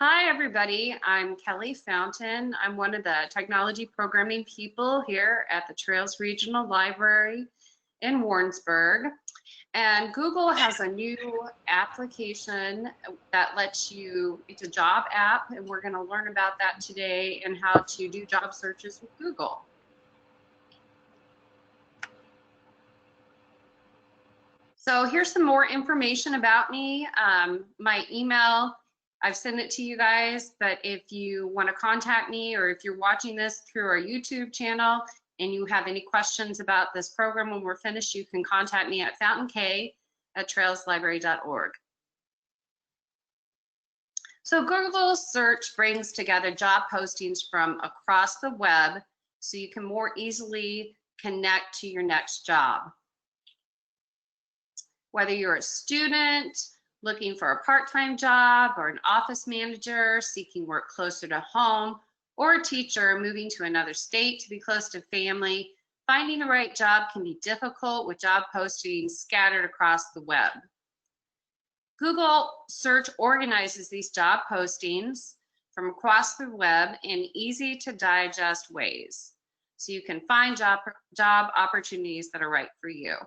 Hi, everybody. I'm Kelly Fountain. I'm one of the technology programming people here at the Trails Regional Library in Warrensburg. And Google has a new application that lets you, it's a job app, and we're going to learn about that today and how to do job searches with Google. So here's some more information about me. My email, I've sent it to you guys, but if you want to contact me or if you're watching this through our YouTube channel and you have any questions about this program when we're finished, you can contact me at fountaink@trailslibrary.org. So Google search brings together job postings from across the web so you can more easily connect to your next job. Whether you're a student looking for a part-time job, or an office manager seeking work closer to home, or a teacher moving to another state to be close to family, finding the right job can be difficult with job postings scattered across the web. Google search organizes these job postings from across the web in easy to digest ways, so you can find job opportunities that are right for you.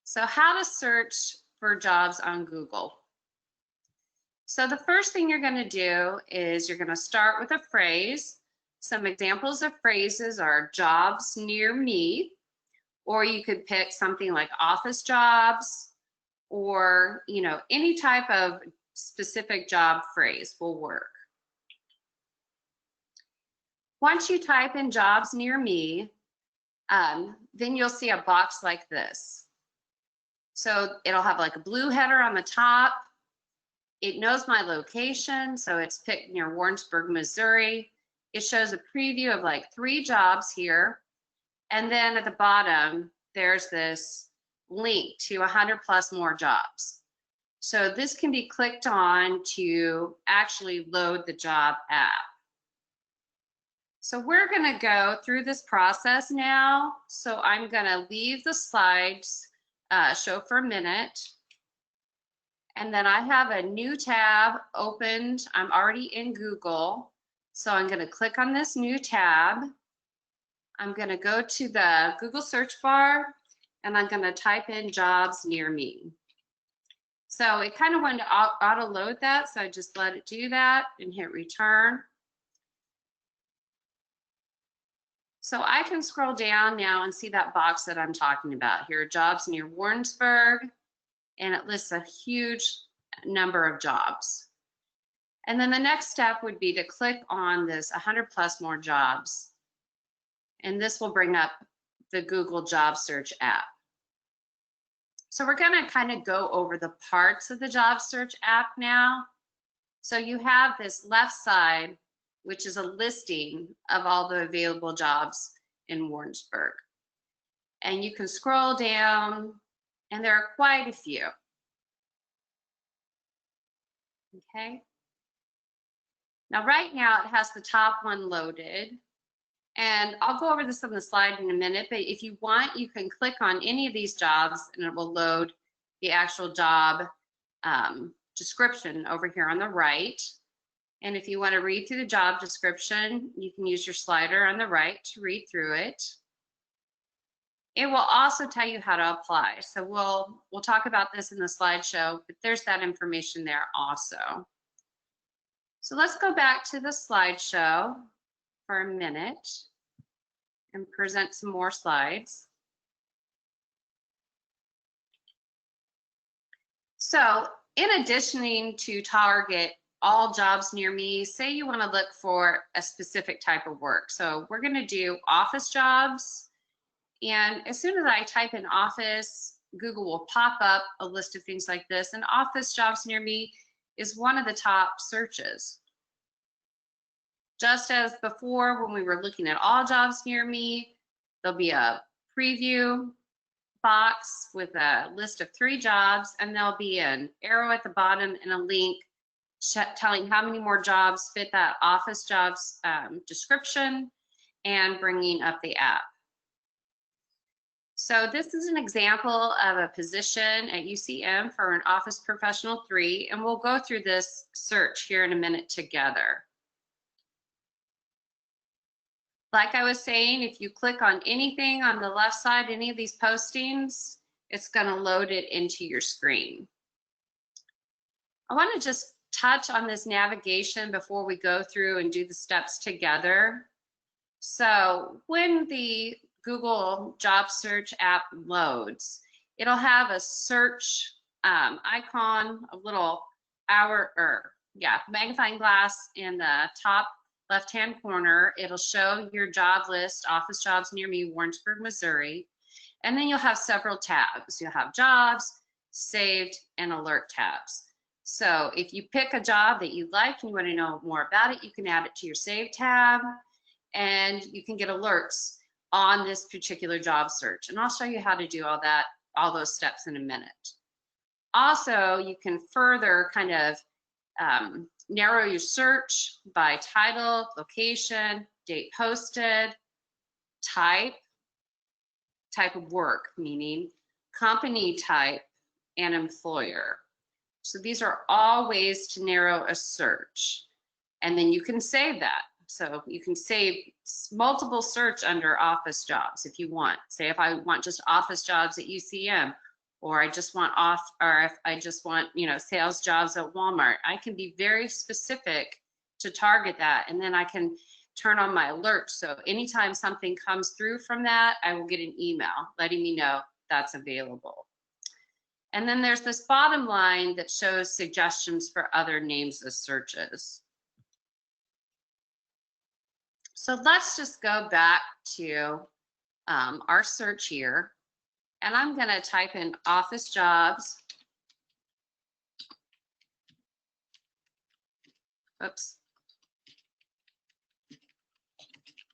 So how to search for jobs on Google. So the first thing you're going to do is you're going to start with a phrase. Some examples of phrases are jobs near me, or you could pick something like office jobs, or any type of specific job phrase will work. Once you type in jobs near me, then you'll see a box like this. So it'll have like a blue header on the top. It knows my location, so it's picked near Warrensburg, Missouri. It shows a preview of like 3 jobs here. And then at the bottom, there's this link to 100+ more jobs. So this can be clicked on to actually load the job app. So we're gonna go through this process now. So I'm gonna leave the slides show for a minute. And then I have a new tab opened. I'm already in Google. So I'm going to click on this new tab. I'm going to go to the Google search bar and I'm going to type in jobs near me. So it kind of wanted to auto load that. So I just let it do that and hit return. So I can scroll down now and see that box that I'm talking about here, jobs near Warrensburg, and it lists a huge number of jobs. And then the next step would be to click on this 100+ more jobs, and this will bring up the Google job search app. So we're gonna kind of go over the parts of the job search app now. So you have this left side, which is a listing of all the available jobs in Warrensburg. And you can scroll down, and there are quite a few. Okay. Now, right now, it has the top one loaded. And I'll go over this on the slide in a minute, but if you want, you can click on any of these jobs, and it will load the actual job description over here on the right. And if you want to read through the job description, you can use your slider on the right to read through it. It will also tell you how to apply. So we'll talk about this in the slideshow, but there's that information there also. So let's go back to the slideshow for a minute and present some more slides. So in addition to target all jobs near me, say you want to look for a specific type of work. So we're going to do office jobs. And as soon as I type in office, Google will pop up a list of things like this. And office jobs near me is one of the top searches. Just as before, when we were looking at all jobs near me, there'll be a preview box with a list of 3 jobs, and there'll be an arrow at the bottom and a link telling how many more jobs fit that office jobs description and bringing up the app. So this is an example of a position at UCM for an Office Professional 3, and we'll go through this search here in a minute together. Like I was saying, if you click on anything on the left side, any of these postings, it's going to load it into your screen. I want to just touch on this navigation before we go through and do the steps together. So when the Google job search app loads, it'll have a search icon, a little magnifying glass in the top left-hand corner. It'll show your job list, office jobs near me, Warrensburg, Missouri. And then you'll have several tabs. You'll have jobs, saved, and alert tabs. So if you pick a job that you like and you want to know more about it, you can add it to your save tab, and you can get alerts on this particular job search. And I'll show you how to do all those steps in a minute. Also, you can further kind of narrow your search by title, location, date posted, type of work, meaning company type, and employer. So these are all ways to narrow a search. And then you can save that. So you can save multiple search under office jobs if you want. Say if I want just office jobs at UCM, or I just want if I just want, sales jobs at Walmart. I can be very specific to target that, and then I can turn on my alerts. So anytime something comes through from that, I will get an email letting me know that's available. And then there's this bottom line that shows suggestions for other names of searches. So let's just go back to our search here, and I'm going to type in office jobs. Oops.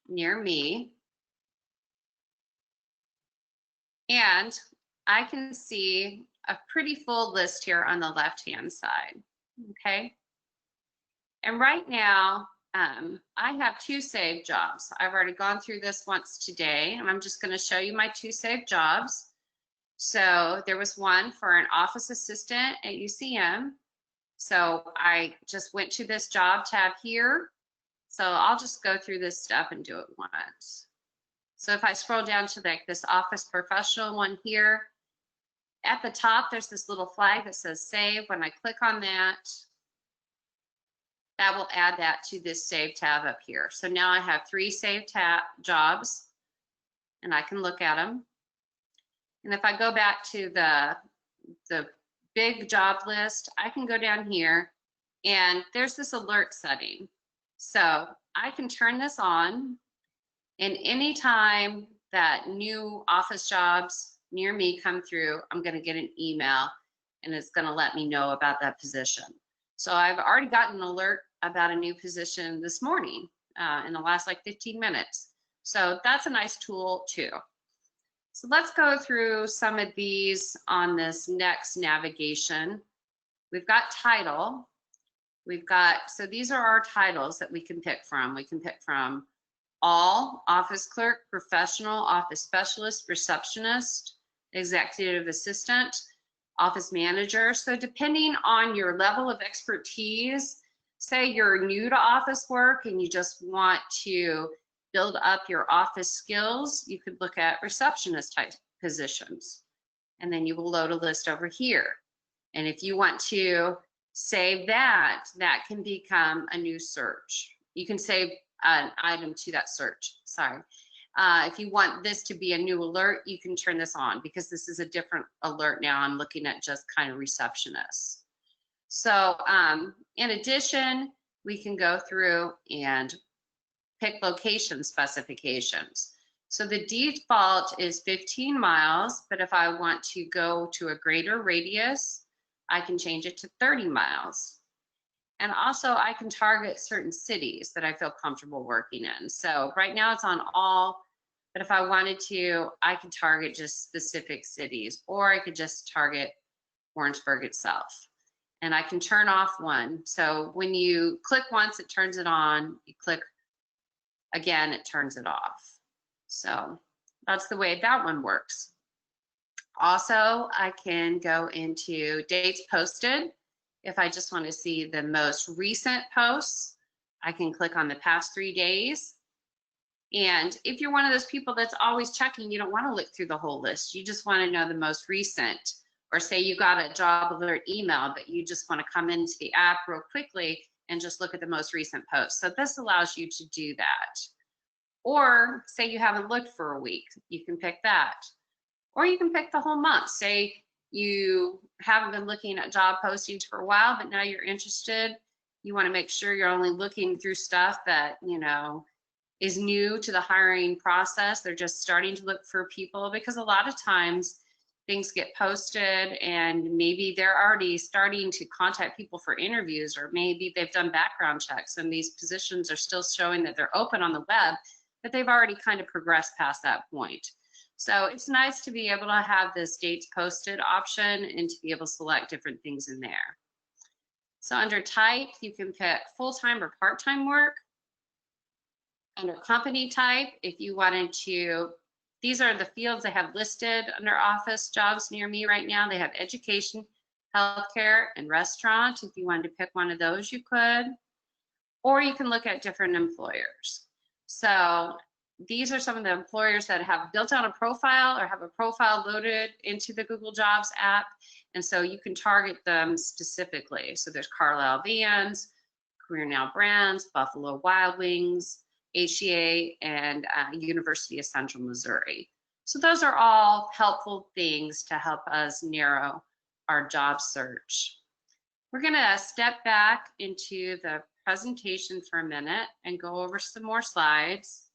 Near me. And I can see a pretty full list here on the left-hand side. Okay. And right now, I have 2 saved jobs. I've already gone through this once today, and I'm just going to show you my 2 saved jobs. So there was one for an office assistant at UCM. So I just went to this job tab here. So I'll just go through this stuff and do it once. So if I scroll down to this office professional one here, at the top, there's this little flag that says save. When I click on that, that will add that to this save tab up here. So now I have 3 saved jobs, and I can look at them. And if I go back to the big job list, I can go down here, and there's this alert setting. So I can turn this on, and anytime that new office jobs near me come through, I'm going to get an email, and it's going to let me know about that position. So I've already gotten an alert about a new position this morning in the last 15 minutes. So that's a nice tool too. So let's go through some of these on this next navigation. We've got title. So these are our titles that we can pick from. We can pick from all, office clerk, professional, office specialist, receptionist, executive assistant, office manager. So depending on your level of expertise, say you're new to office work and you just want to build up your office skills, you could look at receptionist type positions. And then you will load a list over here. And if you want to save that, that can become a new search. You can save an item to that search, sorry. If you want this to be a new alert, you can turn this on because this is a different alert now. I'm looking at just kind of receptionists. So in addition, we can go through and pick location specifications. So the default is 15 miles, but if I want to go to a greater radius, I can change it to 30 miles. And also I can target certain cities that I feel comfortable working in. So right now it's on all, but if I wanted to, I could target just specific cities, or I could just target Warrensburg itself. And I can turn off one. So when you click once, it turns it on. You click again, it turns it off. So that's the way that one works. Also, I can go into dates posted. If I just want to see the most recent posts, I can click on the past 3 days. And if you're one of those people that's always checking, you don't want to look through the whole list. You just want to know the most recent. Or say you got a job alert email, but you just want to come into the app real quickly and just look at the most recent post. So this allows you to do that. Or say you haven't looked for a week, you can pick that. Or you can pick the whole month. Say you haven't been looking at job postings for a while, but now you're interested. You want to make sure you're only looking through stuff that, you know, is new to the hiring process. They're just starting to look for people, because a lot of times things get posted and maybe they're already starting to contact people for interviews, or maybe they've done background checks and these positions are still showing that they're open on the web, but they've already kind of progressed past that point. So it's nice to be able to have this dates posted option and to be able to select different things in there. So under type, you can pick full-time or part-time work. Under company type, if you wanted to, these are the fields I have listed under office jobs near me right now. They have education, healthcare, and restaurant. If you wanted to pick one of those, you could. Or you can look at different employers. So these are some of the employers that have built out a profile or have a profile loaded into the Google Jobs app. And so you can target them specifically. So there's Carlisle Vans, Career Now Brands, Buffalo Wild Wings, HCA, and University of Central Missouri. So those are all helpful things to help us narrow our job search. We're going to step back into the presentation for a minute and go over some more slides.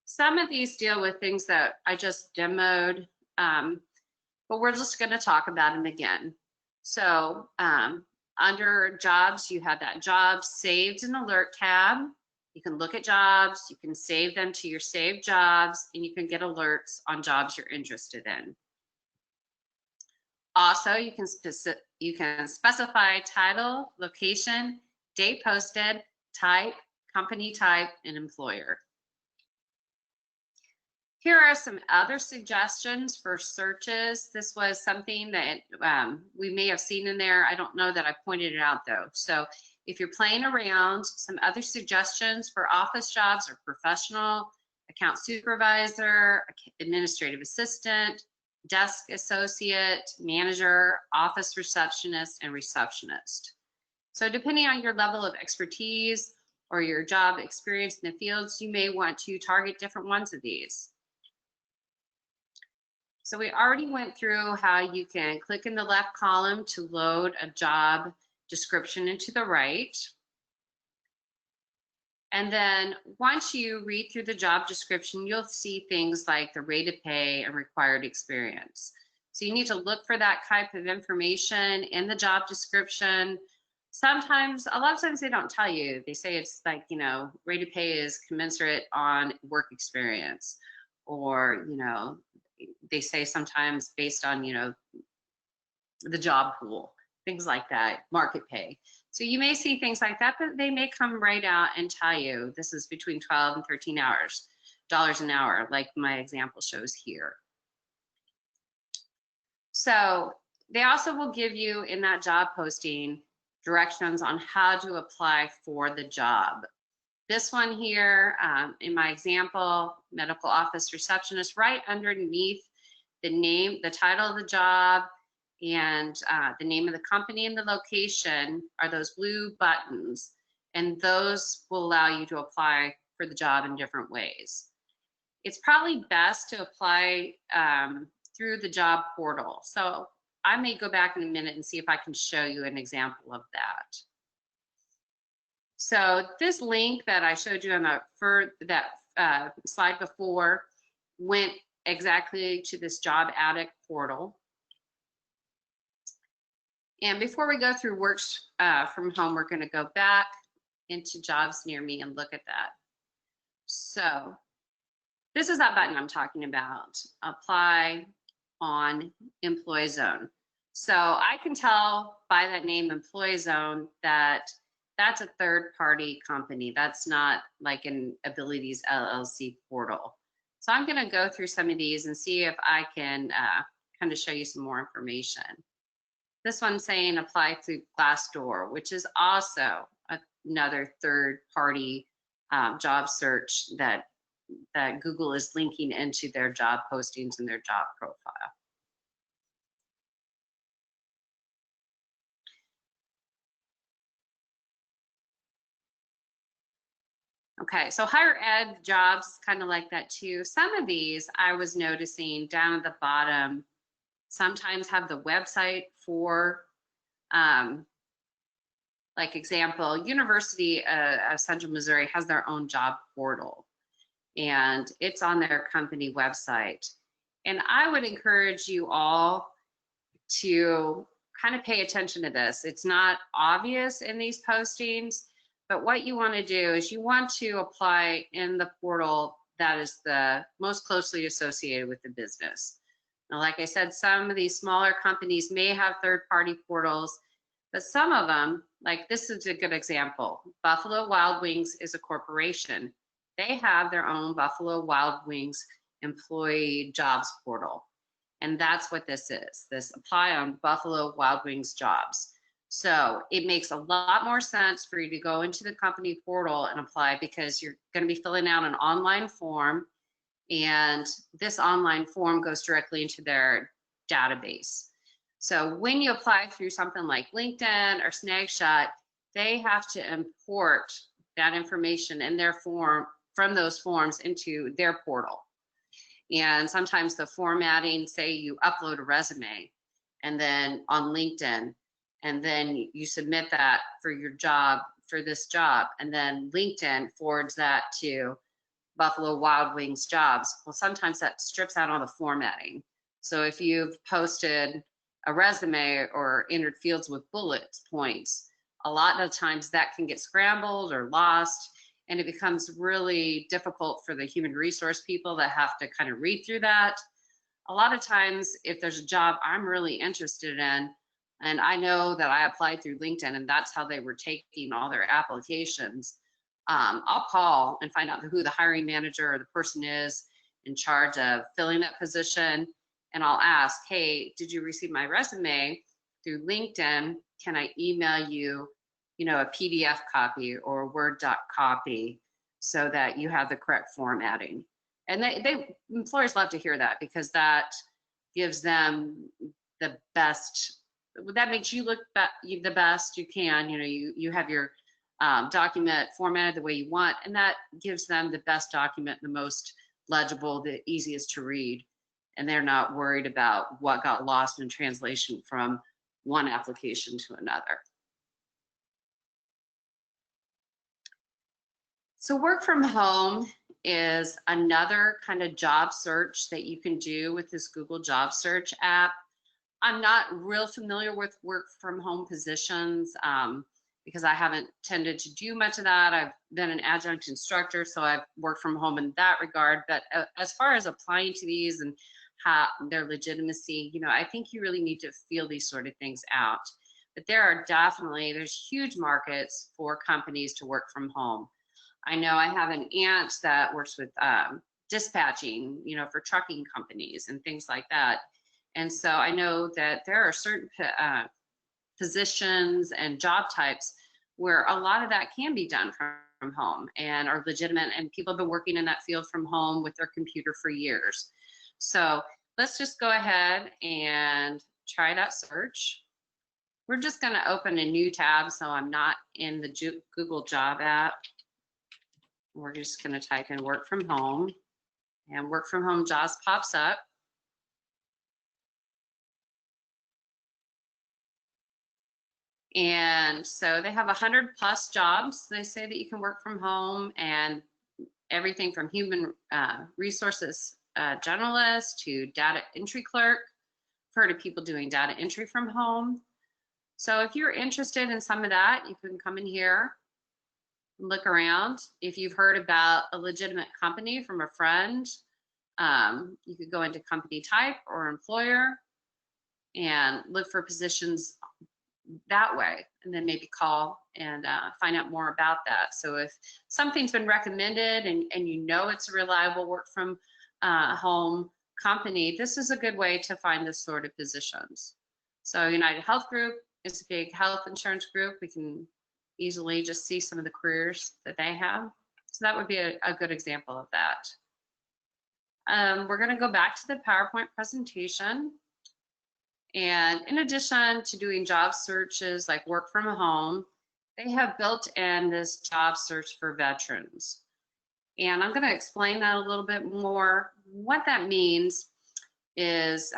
Some of these deal with things that I just demoed, but we're just going to talk about them again. So under jobs, you have that jobs saved and alert tab. You can look at jobs, you can save them to your saved jobs, and you can get alerts on jobs you're interested in. Also, you can specify title, location, date posted, type, company type, and employer. Here are some other suggestions for searches. This was something that we may have seen in there. I don't know that I pointed it out though. So if you're playing around, some other suggestions for office jobs are professional, account supervisor, administrative assistant, desk associate, manager, office receptionist, and receptionist. So depending on your level of expertise or your job experience in the fields, you may want to target different ones of these. So we already went through how you can click in the left column to load a job description into the right. And then once you read through the job description, you'll see things like the rate of pay and required experience. So you need to look for that type of information in the job description. Sometimes, a lot of times they don't tell you. They say it's like, you know, rate of pay is commensurate on work experience, or, you know, they say sometimes based on, you know, the job pool, things like that, market pay. So you may see things like that, but they may come right out and tell you this is between 12 and 13 dollars an hour, like my example shows here. So they also will give you in that job posting directions on how to apply for the job. This one here, in my example, medical office receptionist, right underneath the name, the title of the job, and the name of the company and the location are those blue buttons, and those will allow you to apply for the job in different ways. It's probably best to apply through the job portal. So I may go back in a minute and see if I can show you an example of that. So this link that I showed you on that slide before went exactly to this Job Addict portal. And before we go through works from home, we're going to go back into jobs near me and look at that. So this is that button I'm talking about, apply on Employee Zone. So I can tell by that name, Employee Zone, that that's a third-party company. That's not like an Abilities LLC portal. So I'm going to go through some of these and see if I can kind of show you some more information. This one's saying apply through Glassdoor, which is also another third-party job search that Google is linking into their job postings and their job profile. Okay, so higher ed jobs, kind of like that too. Some of these I was noticing down at the bottom sometimes have the website for, like example, University of Central Missouri has their own job portal, and it's on their company website. And I would encourage you all to kind of pay attention to this. It's not obvious in these postings, but what you want to do is you want to apply in the portal that is the most closely associated with the business. Now, like I said, some of these smaller companies may have third-party portals, but some of them, like this is a good example. Buffalo Wild Wings is a corporation. They have their own Buffalo Wild Wings employee jobs portal. And that's what this is, this apply on Buffalo Wild Wings jobs. So it makes a lot more sense for you to go into the company portal and apply, because you're going to be filling out an online form, and this online form goes directly into their database. So when you apply through something like LinkedIn or Snagshot, they have to import that information in their form from those forms into their portal. And sometimes the formatting, say you upload a resume and then on LinkedIn, and then you submit that for your job, for this job, and then LinkedIn forwards that to Buffalo Wild Wings jobs. Well, sometimes that strips out all the formatting. So if you've posted a resume or entered fields with bullet points, a lot of times that can get scrambled or lost, and it becomes really difficult for the human resource people that have to kind of read through that. A lot of times, if there's a job I'm really interested in, and I know that I applied through LinkedIn and that's how they were taking all their applications, I'll call and find out who the hiring manager or the person is in charge of filling that position. And I'll ask, hey, did you receive my resume through LinkedIn? Can I email you, a PDF copy or a Word doc copy so that you have the correct formatting? And employers love to hear that, because that gives them the best, that makes you look the best you can. You have your document formatted the way you want, and that gives them the best document, the most legible, the easiest to read, and they're not worried about what got lost in translation from one application to another. So work from home is another kind of job search that you can do with this Google job search app. I'm not real familiar with work from home positions because I haven't tended to do much of that. I've been an adjunct instructor, so I've worked from home in that regard. But as far as applying to these and how their legitimacy, I think you really need to feel these sort of things out. But there's huge markets for companies to work from home. I know I have an aunt that works with dispatching, for trucking companies and things like that. And so I know that there are certain positions and job types where a lot of that can be done from home and are legitimate, and people have been working in that field from home with their computer for years. So let's just go ahead and try that search. We're just going to open a new tab, so I'm not in the Google job app. We're just going to type in work from home, and work from home jobs pops up. And so they have 100+ jobs. They say that you can work from home, and everything from human resources generalist to data entry clerk. I've heard of people doing data entry from home. So if you're interested in some of that, you can come in here, look around. If you've heard about a legitimate company from a friend, you could go into company type or employer and look for positions that way, and then maybe call and find out more about that. So if something's been recommended and it's a reliable work from home company, this is a good way to find this sort of positions. So United Health Group is a big health insurance group. We can easily just see some of the careers that they have. So that would be a good example of that. We're going to go back to the PowerPoint presentation. And in addition to doing job searches like work from home, they have built in this job search for veterans. And I'm going to explain that a little bit more. What that means is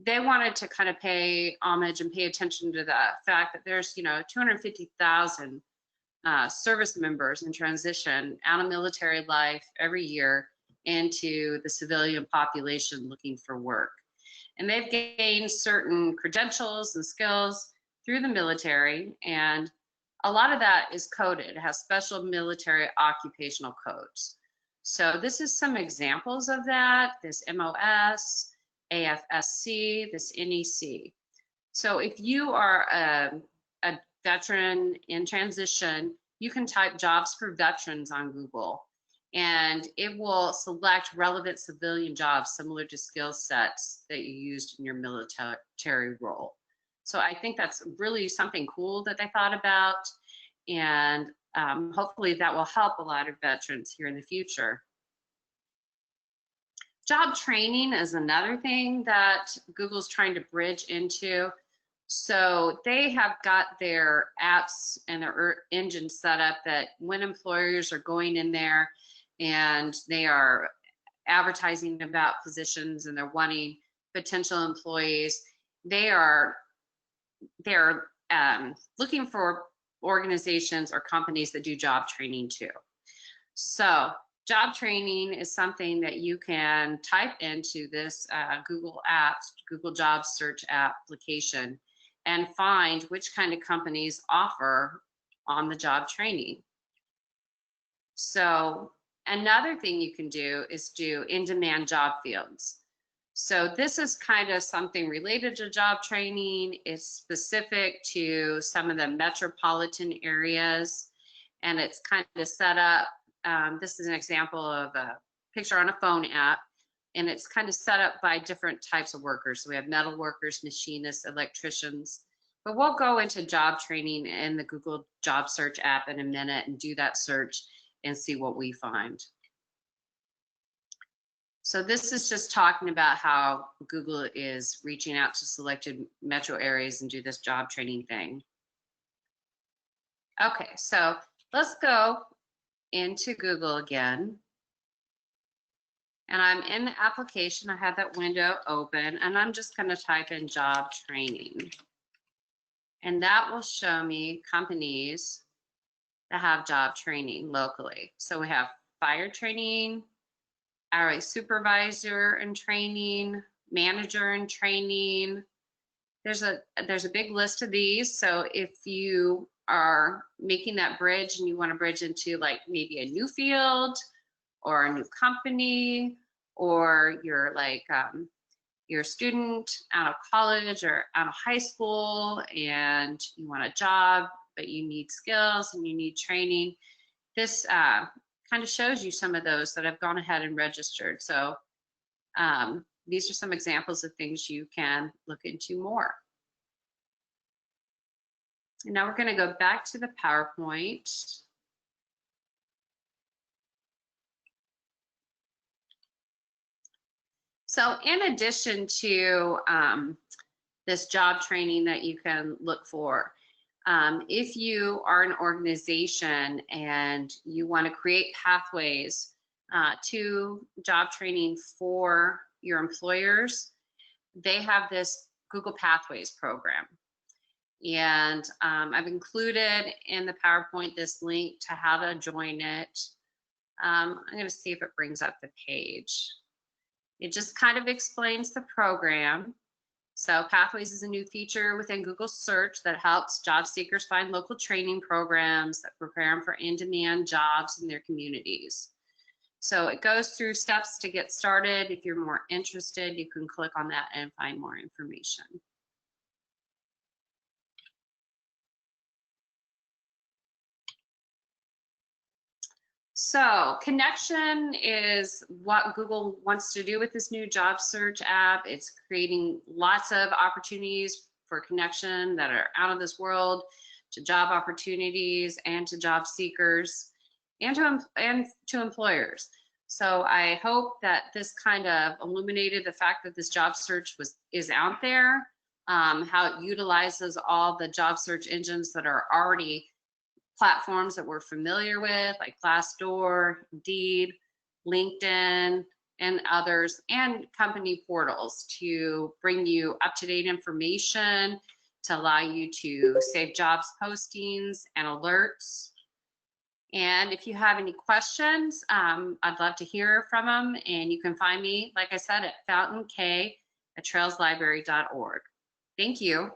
they wanted to kind of pay homage and pay attention to the fact that there's, 250,000 service members in transition out of military life every year into the civilian population looking for work. And they've gained certain credentials and skills through the military, and a lot of that is coded. It has special military occupational codes. So this is some examples of that, this MOS, AFSC, this NEC. So if you are a veteran in transition, you can type jobs for veterans on Google, and it will select relevant civilian jobs similar to skill sets that you used in your military role. So I think that's really something cool that they thought about, and hopefully that will help a lot of veterans here in the future. Job training is another thing that Google's trying to bridge into. So they have got their apps and their engine set up that when employers are going in there and they are advertising about positions and they're wanting potential employees, they're looking for organizations or companies that do job training too. So job training is something that you can type into this Google Apps, Google Job Search application, and find which kind of companies offer on the job training. So another thing you can do is do in-demand job fields. So this is kind of something related to job training. It's specific to some of the metropolitan areas, and it's kind of set up. This is an example of a picture on a phone app, and it's kind of set up by different types of workers. So we have metal workers, machinists, electricians, but we'll go into job training in the Google Job Search app in a minute and do that search and see what we find. So this is just talking about how Google is reaching out to selected metro areas and do this job training thing. Okay, so let's go into Google again. And I'm in the application. I have that window open, and I'm just going to type in job training. And that will show me companies that have job training locally. So we have fire training, hourly supervisor and training, manager and training. There's a big list of these. So if you are making that bridge and you want to bridge into like maybe a new field or a new company, or you're like you're a student out of college or out of high school and you want a job, but you need skills and you need training, this kind of shows you some of those that have gone ahead and registered. So these are some examples of things you can look into more. And now we're going to go back to the PowerPoint. So in addition to this job training that you can look for, if you are an organization and you want to create pathways to job training for your employers, they have this Google Pathways program. And I've included in the PowerPoint this link to how to join it. I'm going to see if it brings up the page. It just kind of explains the program. So Pathways is a new feature within Google Search that helps job seekers find local training programs that prepare them for in-demand jobs in their communities. So it goes through steps to get started. If you're more interested, you can click on that and find more information. So connection is what Google wants to do with this new job search app. It's creating lots of opportunities for connection that are out of this world to job opportunities and to job seekers and to employers. So I hope that this kind of illuminated the fact that this job search is out there, how it utilizes all the job search engines that are already platforms that we're familiar with, like Glassdoor, Indeed, LinkedIn, and others, and company portals to bring you up-to-date information, to allow you to save jobs postings and alerts. And if you have any questions, I'd love to hear from them. And you can find me, like I said, at fountaink@trailslibrary.org. Thank you.